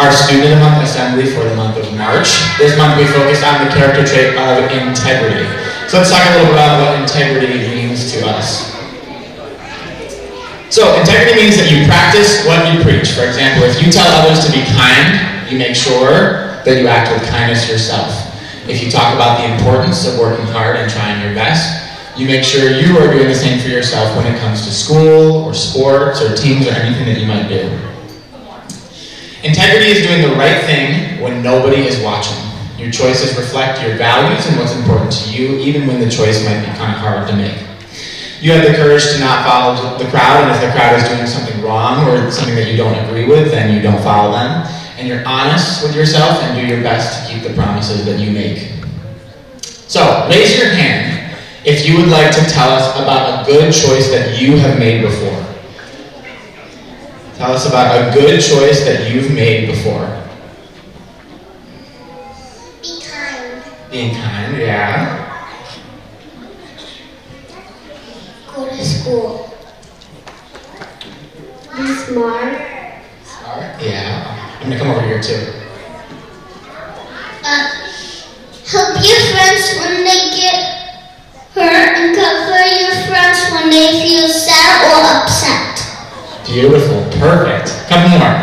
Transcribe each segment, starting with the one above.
our Student of the Month assembly for the month of March. This month we focused on the character trait of integrity. So let's talk a little bit about what integrity means to us. So integrity means that you practice what you preach. For example, if you tell others to be kind, you make sure that you act with kindness yourself. If you talk about the importance of working hard and trying your best, you make sure you are doing the same for yourself when it comes to school or sports or teams or anything that you might do. Integrity is doing the right thing when nobody is watching. Your choices reflect your values and what's important to you, even when the choice might be kind of hard to make. You have the courage to not follow the crowd, and if the crowd is doing something wrong or something that you don't agree with, then you don't follow them. And you're honest with yourself and do your best to keep the promises that you make. So, raise your hand if you would like to tell us about a good choice that you have made before. Tell us about a good choice that you've made before. Be kind. Being kind, yeah. Go to school. Be smart. Smart? Yeah. I'm going to come over here too. Help your friends when they get hurt and cover your friends when they feel sad or upset. Beautiful. Perfect. Couple more.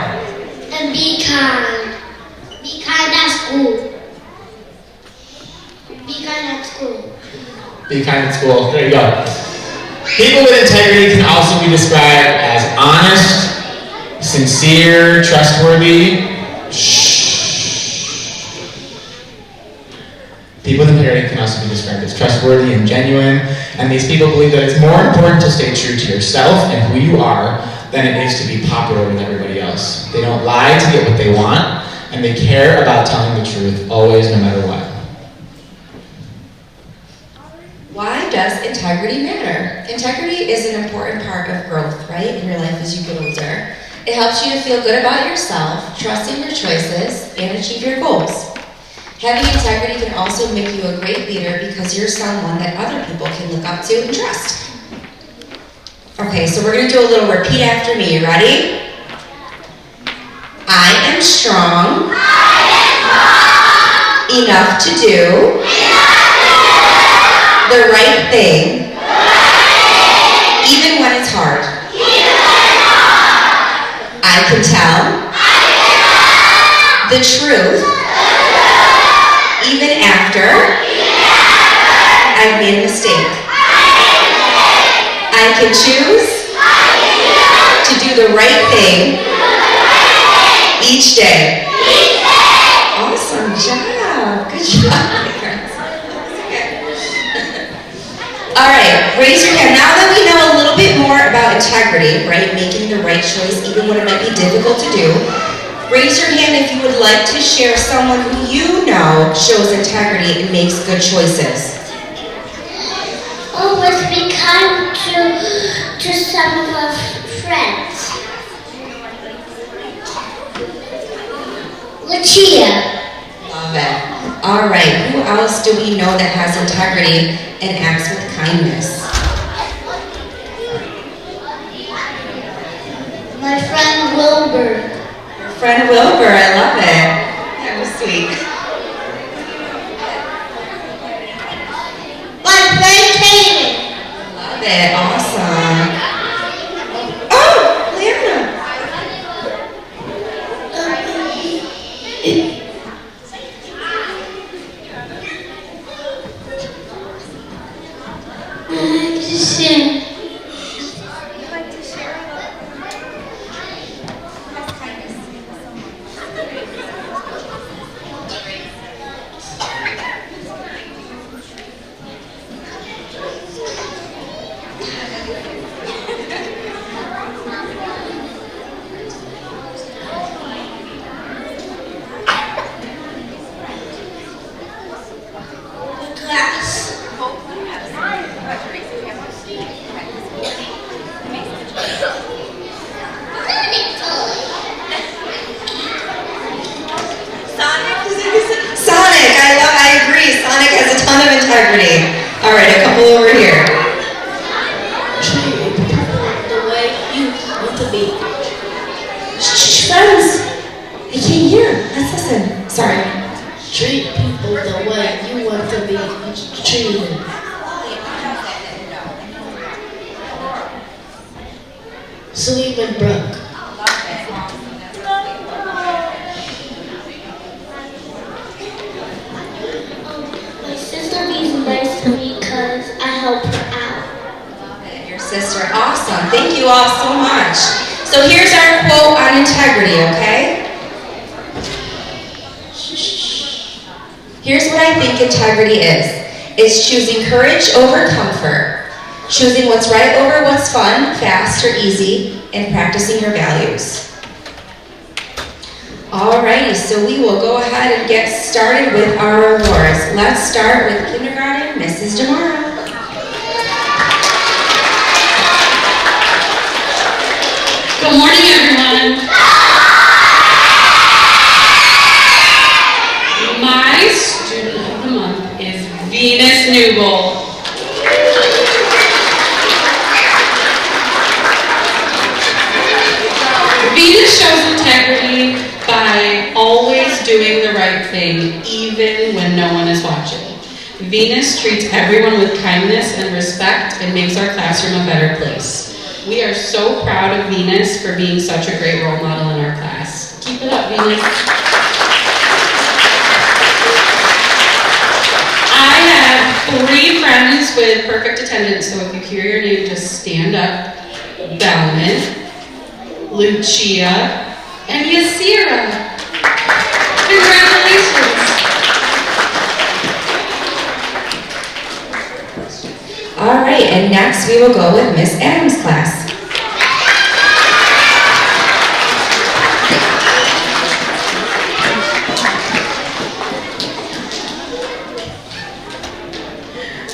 And be kind. Be kind at school. Be kind at school. Be kind at school. There you go. People with integrity can also be described as honest, sincere, trustworthy. People with integrity can also be described as trustworthy and genuine, and these people believe that it's more important to stay true to yourself and who you are than it is to be popular with everybody else. They don't lie to get what they want, and they care about telling the truth, always, no matter what. Why does integrity matter? Integrity is an important part of growth, right, in your life as you get older. It helps you to feel good about yourself, trust in your choices, and achieve your goals. Having integrity can also make you a great leader because you're someone that other people can look up to and trust. Okay, so we're going to do a little repeat after me. You ready? I am strong. Enough to do the right thing, even when it's hard. I can tell the truth, even after I've made a mistake. I can choose to do the right thing each day. Awesome job. Good job. All right, raise your hand. Now that we know a little bit more about integrity, right, making the right choice even when it might be difficult to do, raise your hand if you would like to share someone who you know shows integrity and makes good choices. Always be kind to some of our friends. Lucia. Love it. All right, who else do we know that has integrity and acts with kindness? My friend Wilbur. Your friend Wilbur, I love it. That was sweet. My friend Kaden. Love it, awesome. Oh, Leona. Integrity. All right, a couple over here. The way you want to be. Shh, friends. I can't hear Let's listen. Sorry. Treat people the way you want to be treated. Sleeping Brook. My sister is nice to me because I help her out. Your sister, awesome. Thank you all so much. So here's our quote on integrity, okay? Here's what I think integrity is. It's choosing courage over comfort, choosing what's right over what's fun, fast, or easy, and practicing your values. Alrighty, so we will go ahead and get started with our awards. Let's start with kindergarten, Mrs. DeMora. Good morning, everyone. My student of the month is Venus Newbold. Venus shows integrity by always doing the right thing, even when no one is watching. Venus treats everyone with kindness and respect and makes our classroom a better place. We are so proud of Venus for being such a great role model in our class. Keep it up, Venus. I have 3 friends with perfect attendance, so if you hear your name, just stand up. Bellman, Lucia, and Yasira. Congratulations. All right, and next we will go with Miss Adams' class.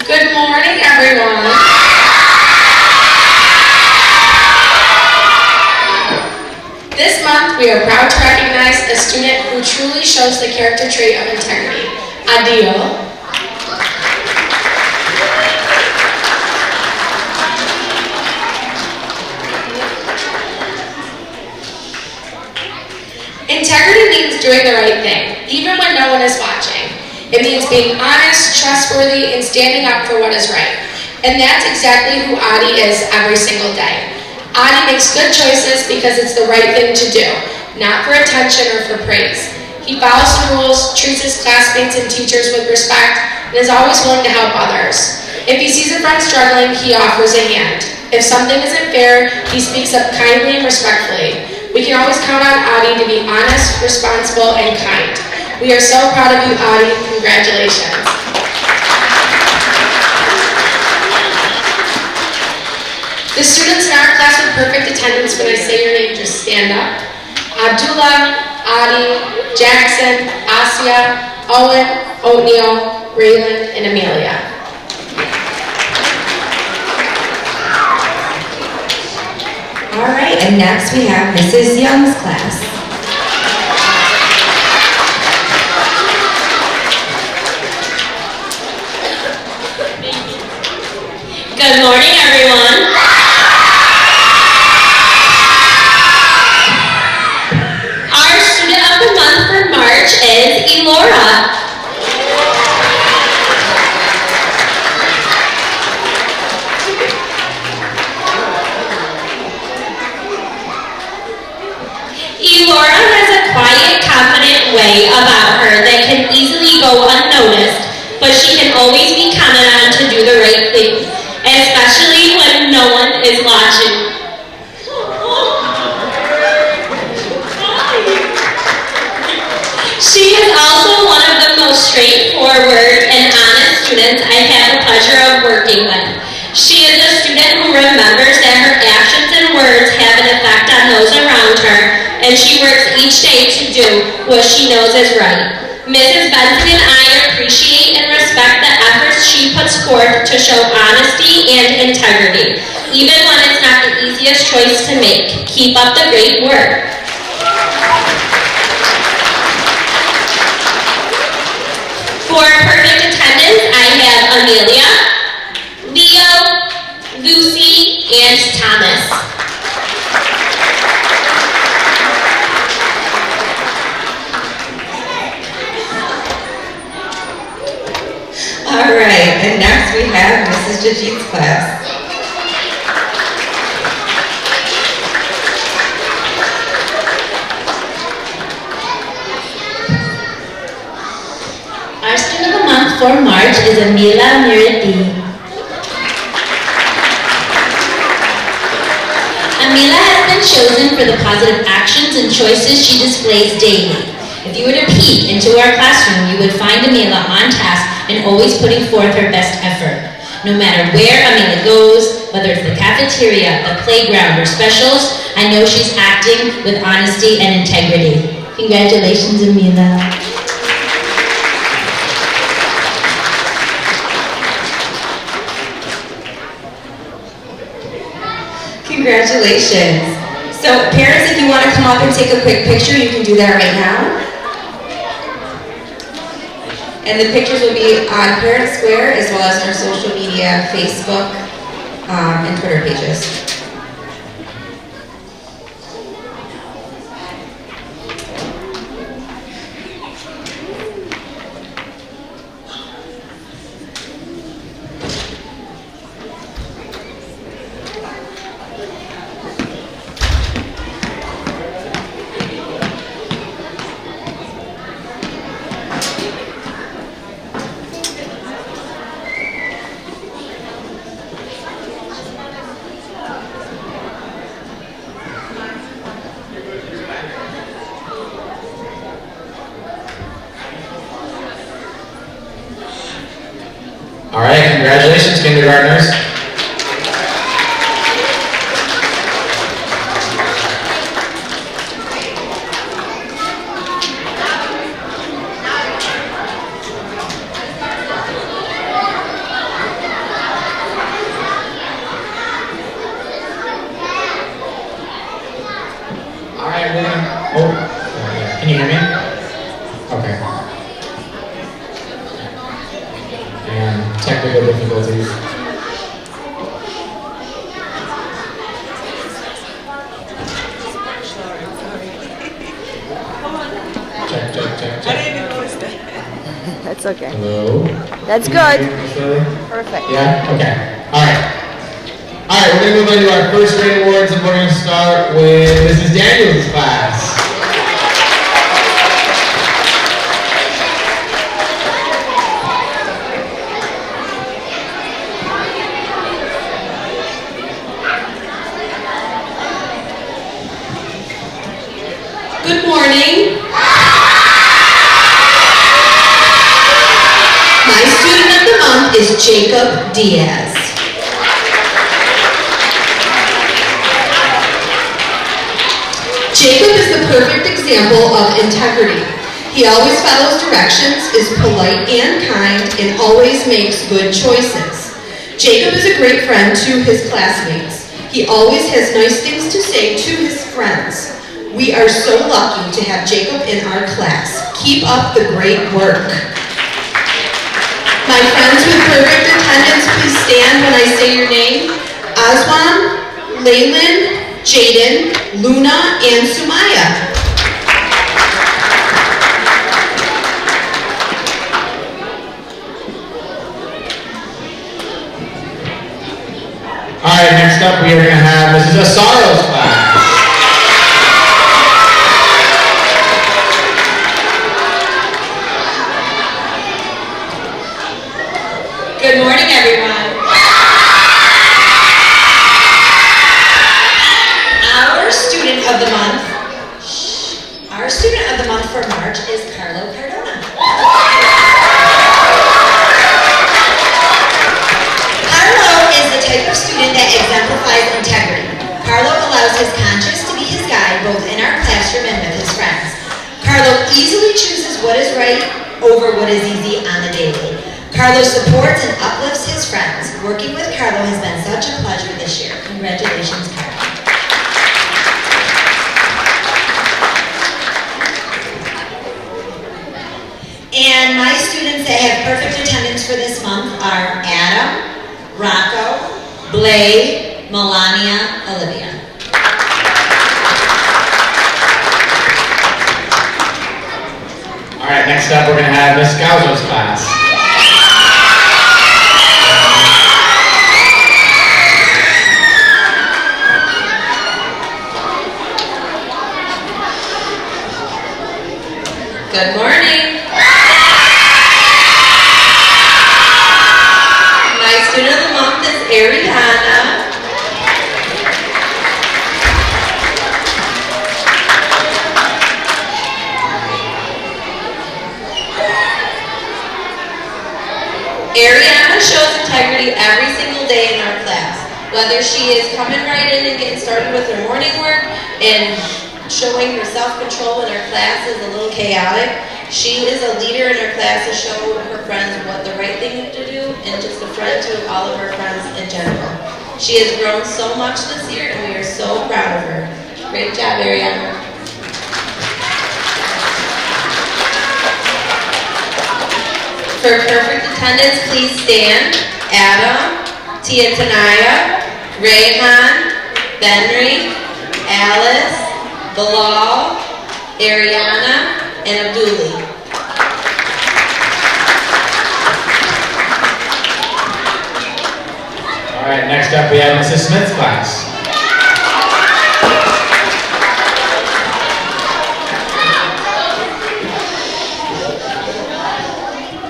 Good morning, everyone. This month, we are proud to recognize a student who truly shows the character trait of integrity, Adil. Integrity means doing the right thing, even when no one is watching. It means being honest, trustworthy, and standing up for what is right. And that's exactly who Adi is every single day. Adi makes good choices because it's the right thing to do, not for attention or for praise. He follows the rules, treats his classmates and teachers with respect, and is always willing to help others. If he sees a friend struggling, he offers a hand. If something isn't fair, he speaks up kindly and respectfully. We can always count on Adi to be honest, responsible, and kind. We are so proud of you, Adi. Congratulations. The students in our class with perfect attendance, when I say your name, just stand up. Abdullah, Adi, Jackson, Asia, Owen, O'Neill, Raylan, and Amelia. All right, and next we have Mrs. Young's class. Good morning, everyone. Our student of the month for March is Elora. Elora has a quiet, confident way about her that can easily go unnoticed, but she can always be counted on to do the right thing, especially when no one is watching. She is also one of the most straightforward and honest students I've had the pleasure of working with. She is a student who remembers that her actions and words have an effect on those around her, and she works each day to do what she knows is right. Mrs. Benson and I appreciate and respect the efforts she puts forth to show honesty and integrity, even when it's not the easiest choice to make. Keep up the great work. For perfect attendance, I have Amelia, Leo, Lucy, and Thomas. Jajit's class. Our student of the month for March is Amila Mirati. Amila has been chosen for the positive actions and choices she displays daily. If you were to peek into our classroom, you would find Amila on task and always putting forth her best effort. No matter where Amila goes, whether it's the cafeteria, the playground, or specials, I know she's acting with honesty and integrity. Congratulations, Amila. Congratulations. So parents, if you want to come up and take a quick picture, you can do that right now. And the pictures will be on Parent Square as well as our social media, Facebook, and Twitter pages. All right, congratulations, kindergartners. All right, we're gonna, can you hear me? Okay. And technical difficulties. Check. I didn't even notice that. That's okay. Hello? That's Can you good. hear me, Shirley? Perfect. Yeah? Okay. All right. All right, we're going to move into our first grade awards, and we're going to start with Mrs. Daniels' class. Good morning. My student of the month is Jacob Diaz. Jacob is the perfect example of integrity. He always follows directions, is polite and kind, and always makes good choices. Jacob is a great friend to his classmates. He always has nice things to say to his friends. We are so lucky to have Jacob in our class. Keep up the great work. My friends with perfect attendance, please stand when I say your name. Aswan, Laylan, Jaden, Luna, and Sumaya. All right, next up we are going to have Mrs. Asaro's class. Good morning, everyone. Our student of the month for March is Carlo Cardona. Carlo is the type of student that exemplifies integrity. Carlo allows his conscience to be his guide both in our classroom and with his friends. Carlo easily chooses what is right over what is easy on the daily. Carlo supports and uplifts his friends. Working with Carlo has been such a pleasure this year. Congratulations, Carlo. And my students that have perfect attendance for this month are Adam, Rocco, Blake, Melania, Olivia. All right, next up we're going to have Miss Gauzo's class. Good morning. My student of the month is Ariana. Ariana shows integrity every single day in our class. Whether she is coming right in and getting started with her morning work and showing her self-control when her class is a little chaotic, she is a leader in her class to show her friends what the right thing to do and just a friend to all of her friends in general. She has grown so much this year and we are so proud of her. Great job, Ariana. For perfect attendance, please stand. Adam, Tia Tanaya, Rayhan, Benry, Alice, Bilal, Ariana, and Abduli. All right, next up we have Mrs. Smith's class.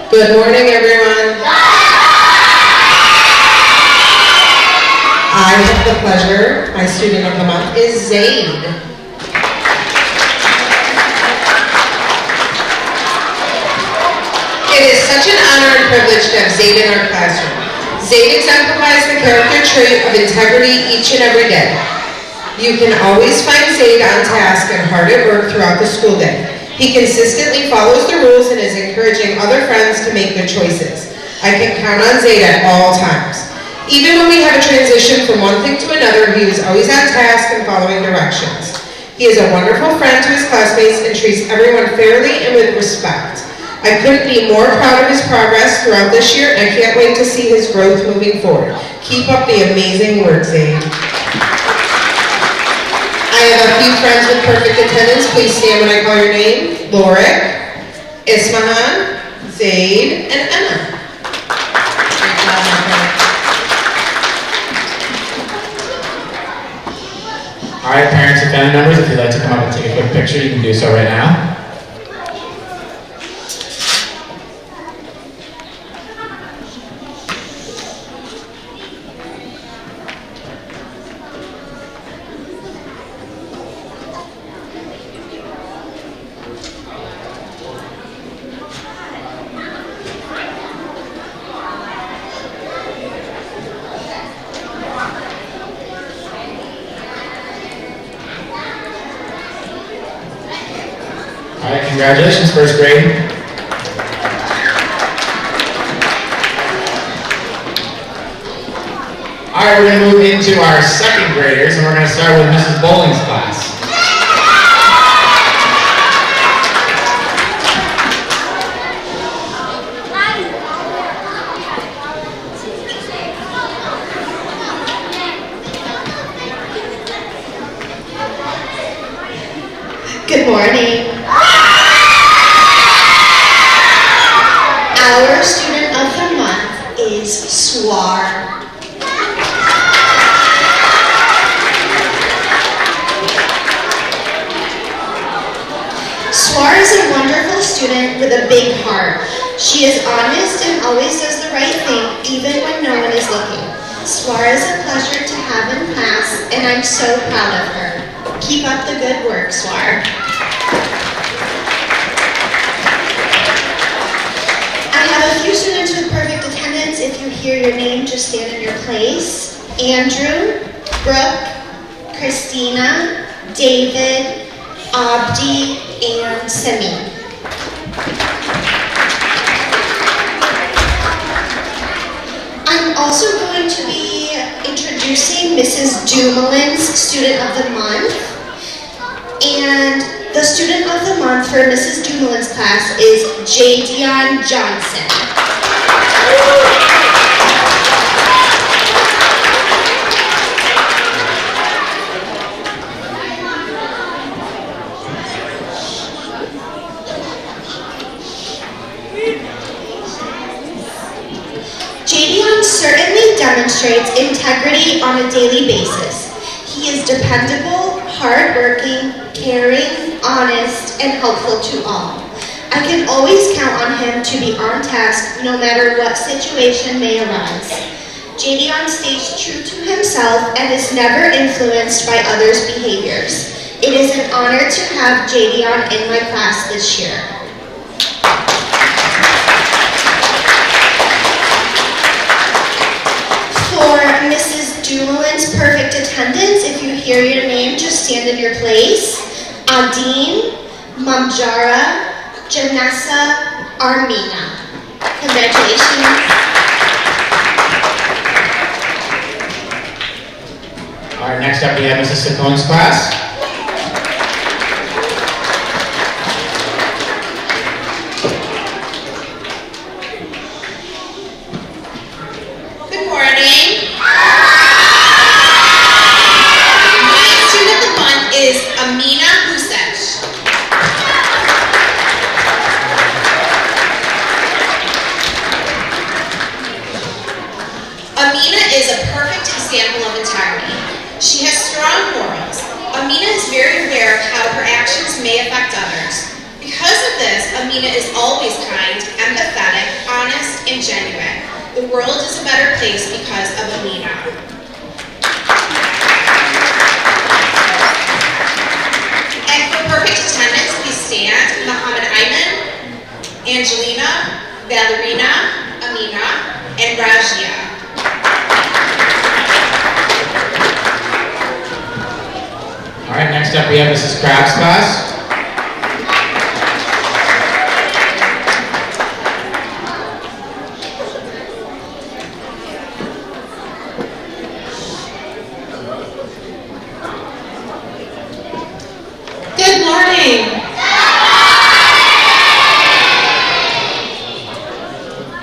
Good morning, everyone. I have the pleasure, my student of the month is Zaid. It is such an honor and privilege to have Zaid in our classroom. Zaid exemplifies the character trait of integrity each and every day. You can always find Zaid on task and hard at work throughout the school day. He consistently follows the rules and is encouraging other friends to make good choices. I can count on Zaid at all times. Even when we have a transition from one thing to another, he was always on task and following directions. He is a wonderful friend to his classmates and treats everyone fairly and with respect. I couldn't be more proud of his progress throughout this year, and I can't wait to see his growth moving forward. Keep up the amazing work, Zaid. I have a few friends with perfect attendance. Please stand when I call your name. Lorik, Ismahan, Zaid, and Emma. All right, parents and family members, if you'd like to come up and take a quick picture, you can do so right now. All right, congratulations, first grade. All right, we're going to move into our second graders, and we're going to start with Mrs. Bowling's class. Good morning. Our student of the month is Swar. Swar is a wonderful student with a big heart. She is honest and always does the right thing, even when no one is looking. Swar is a pleasure to have in class, and I'm so proud of her. Keep up the good work, Swar. I have a few students with perfect attendance. If you hear your name, just stand in your place. Andrew, Brooke, Christina, David, Abdi, and Semi. I'm also going to be introducing Mrs. Dumoulin's Student of the Month. And the Student of the Month for Mrs. Dumoulin's class is Jadion Johnson. Jadion certainly demonstrates integrity on a daily basis. He is dependable, hardworking, caring, honest, and helpful to all. I can always count on him to be on task no matter what situation may arise. Jadeon stays true to himself and is never influenced by others' behaviors. It is an honor to have Jadeon in my class this year. For Mrs. Dumoulin's perfect attendance, if you hear your name, just stand in your place. Adine, Mamjara, Janessa, Armina. Congratulations. All right, next up we have Mrs. Sacone's class. Good morning. My student of the month is Amina Husech. Amina is a perfect example of integrity. She has strong morals. Amina is very aware of how her actions may affect others. Because of this, Amina is always kind, empathetic, honest, and genuine. The world is a better place because of Amina. And for perfect attendance, please stand. Muhammad Ayman, Angelina, Valerina, Amina, and Rajia. All right, next up we have Mrs. Crab's class. Good morning.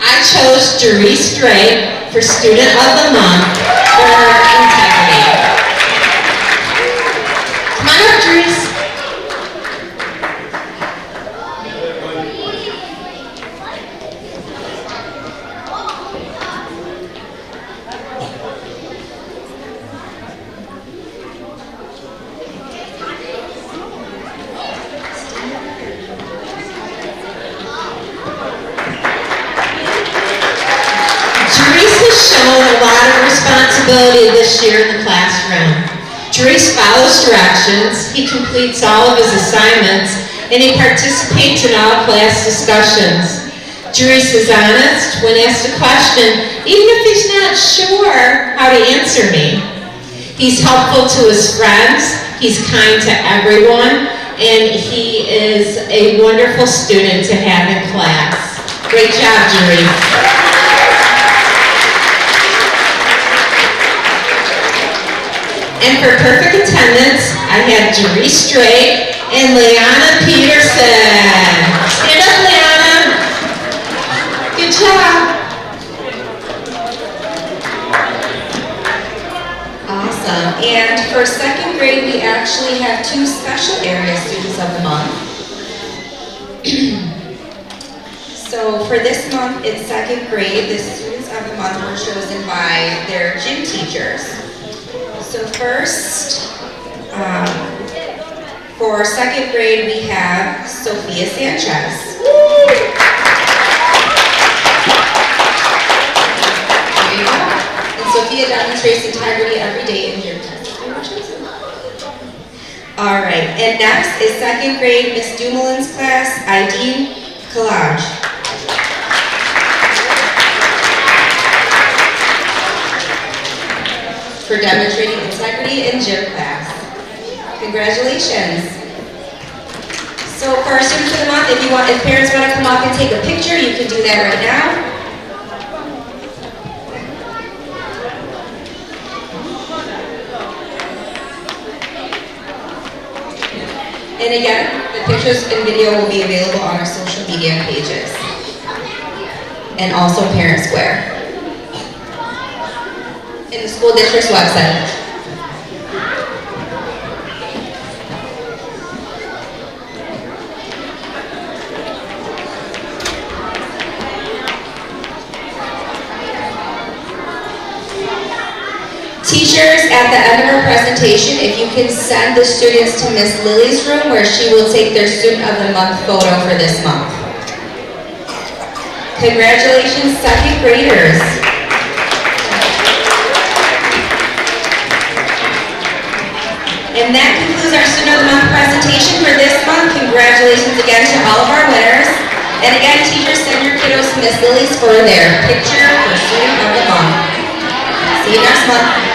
I chose Jerice Drake for Student of the Month for her integrity. Come on up, Jerice. Jerice has shown a lot of responsibility this year in the classroom. Jerice follows directions, he completes all of his assignments, and he participates in all class discussions. Jerice is honest when asked a question, even if he's not sure how to answer me. He's helpful to his friends, he's kind to everyone, and he is a wonderful student to have in class. Great job, Jerice. And for perfect attendance, I had Jerice Drake and Leanna Peterson. Stand up, Leanna. Good job. Awesome. And for second grade, we actually have two special area students of the month. So for this month, in second grade, the students of the month were chosen by their gym teachers. So first, for second grade, we have Sophia Sanchez. There you go. And Sophia demonstrates integrity every day in gym class. All right, and next is second grade Miss Dumoulin's class, Ideen Collage. For demonstrating integrity in gym class. Congratulations. So for our students of the month, if parents want to come up and take a picture, you can do that right now. And again, the pictures and video will be available on our social media pages. And also Parent Square. In the school district's website. Teachers, at the end of our presentation, if you can send the students to Miss Lily's room where she will take their Student of the Month photo for this month. Congratulations, second graders. And that concludes our Student of the Month presentation for this month. Congratulations again to all of our winners. And again, teachers, send your kiddos to Miss Lily's for their picture for Student of the Month. See you next month.